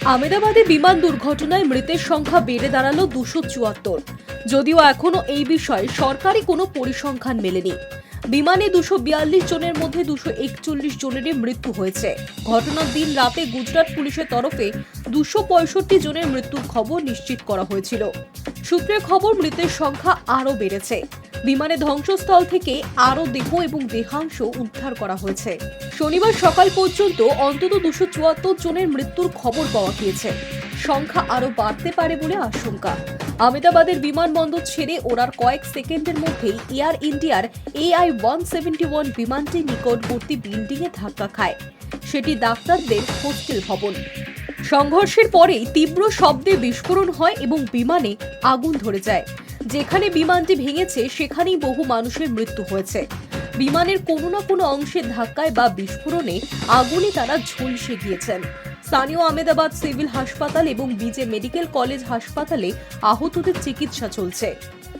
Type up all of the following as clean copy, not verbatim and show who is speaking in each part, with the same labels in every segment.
Speaker 1: আমেদাবাদে বিমান দুর্ঘটনায় মৃতের সংখ্যা বেড়ে দাঁড়ালো 274। যদিও এখনো এই বিষয়ে সরকারি কোনো পরিসংখ্যান মেলেনি। বিমানে 242 জনের মধ্যে 241 জনেরই মৃত্যু হয়েছে। ঘটনার দিন রাতে গুজরাট পুলিশের তরফে 265 জনের মৃত্যুর খবর নিশ্চিত করা হয়েছিল। সূত্রের খবর, মৃতের সংখ্যা আরও বেড়েছে। বিমানে ধ্বংসস্থল থেকে আরও দেহ এবং দেহাংশ উদ্ধার করা হয়েছে। শনিবার সকাল পর্যন্ত অন্তত 274 জনের মৃত্যুর খবর পাওয়া গিয়েছে। সংখ্যা আরও বাড়তে পারে বলে আশঙ্কা। আমেদাবাদের বিমানবন্দর ছেড়ে ওড়ার কয়েক সেকেন্ডের মধ্যেই এয়ার ইন্ডিয়ার AI-171 বিমানটি নিকটবর্তী বিল্ডিংয়ে ধাক্কা খায়। সেটি ডাক্তারদের হোস্টেল ভবন। সংঘর্ষের পরেই তীব্র শব্দে বিস্ফোরণ হয় এবং বিমানে আগুন ধরে যায়। যেখানে বিমানটি ভেঙেছে সেখানেই বহু মানুষের মৃত্যু হয়েছে। বিমানের কোনো না কোনো অংশের ধাক্কায় বা বিস্ফোরণে আগুনে তারা ঝলসে গিয়েছেন। স্থানীয় আমেদাবাদ সিভিল হাসপাতাল এবং বিজে মেডিকেল কলেজ হাসপাতালে আহতদের চিকিৎসা চলছে।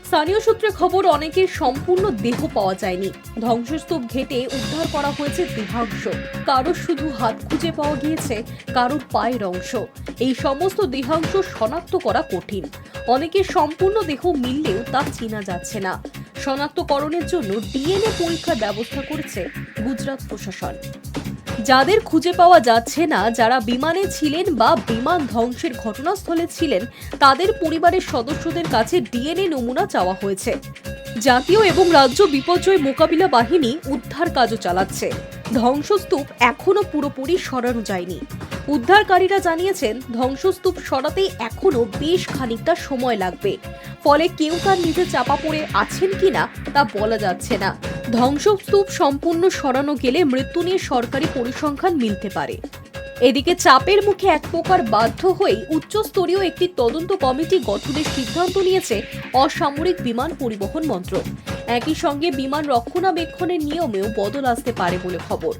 Speaker 1: স্থানীয় সূত্রে খবর, অনেকের সম্পূর্ণ দেহ পাওয়া যায়নি। ধ্বংসস্তূপ ঘেটে উদ্ধার করা হয়েছে দেহাংশ। কারোর শুধু হাত খুঁজে পাওয়া গিয়েছে, কারোর পায়ের অংশ। এই সমস্ত দেহাংশ শনাক্ত করা কঠিন। অনেকের সম্পূর্ণ দেহ মিললেও তা চেনা যাচ্ছে না। শনাক্তকরণের জন্য DNA পরীক্ষার ব্যবস্থা করেছে গুজরাট প্রশাসন। যাদের খুঁজে পাওয়া যাচ্ছে না, যারা বিমানে ছিলেন বা বিমান ধ্বংসের ঘটনাস্থলে ছিলেন, তাদের পরিবারের সদস্যদের কাছে DNA নমুনা চাওয়া হয়েছে। জাতীয় এবং রাজ্য বিপর্যয় মোকাবিলা বাহিনী উদ্ধার কাজও চালাচ্ছে। ধ্বংসস্তূপ এখনো পুরোপুরি সরানো যায়নি। উদ্ধারকারীরা জানিয়েছেন, ধ্বংসস্তূপ সরাতে এখনো বেশ খানিকটা সময় লাগবে। ফলে কেউ তার নিচে চাপা পড়ে আছেন কিনা তা বলা যাচ্ছে না। ধ্বংসস্তূপ সম্পূর্ণ সরানো গেলে মৃত্যু নিয়ে সরকারি পরিসংখ্যান মিলতে পারে। এদিকে চাপের মুখে এক প্রকার বাধ্য হয়ে উচ্চস্তরীয় একটি তদন্ত কমিটি গঠনের সিদ্ধান্ত নিয়েছে অসামরিক বিমান পরিবহন মন্ত্রক। একই সঙ্গে বিমান রক্ষণাবেক্ষণের নিয়মেও বদল আসতে পারে বলে খবর।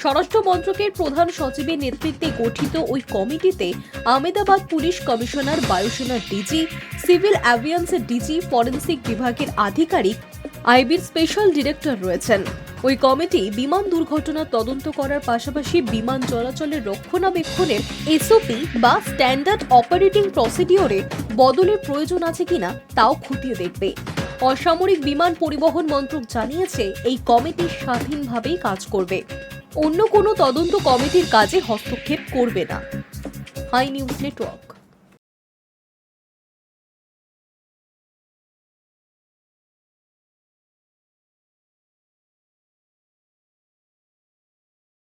Speaker 1: স্বরাষ্ট্র মন্ত্রকের প্রধান সচিবের নেতৃত্বে গঠিত ওই কমিটিতে আমেদাবাদ পুলিশ কমিশনার, বায়ুসেনার ডিজি, সিভিল অ্যাভিয়েন্সের ডিজি, ফরেনসিক বিভাগের আধিকারিক, আইবির স্পেশাল ডিরেক্টর রয়েছেন। ওই কমিটি বিমান দুর্ঘটনা তদন্ত করার পাশাপাশি বিমান চলাচলের রক্ষণাবেক্ষণের SOP বা স্ট্যান্ডার্ড অপারেটিং প্রসিডিওরে বদলের প্রয়োজন আছে কিনা তাও খতিয়ে দেখবে। অসামরিক বিমান পরিবহন মন্ত্রক জানিয়েছে, এই কমিটি স্বাধীনভাবেই কাজ করবে। অন্য কোনো তদন্ত কমিটির কাজে হস্তক্ষেপ করবে না। Hi news network.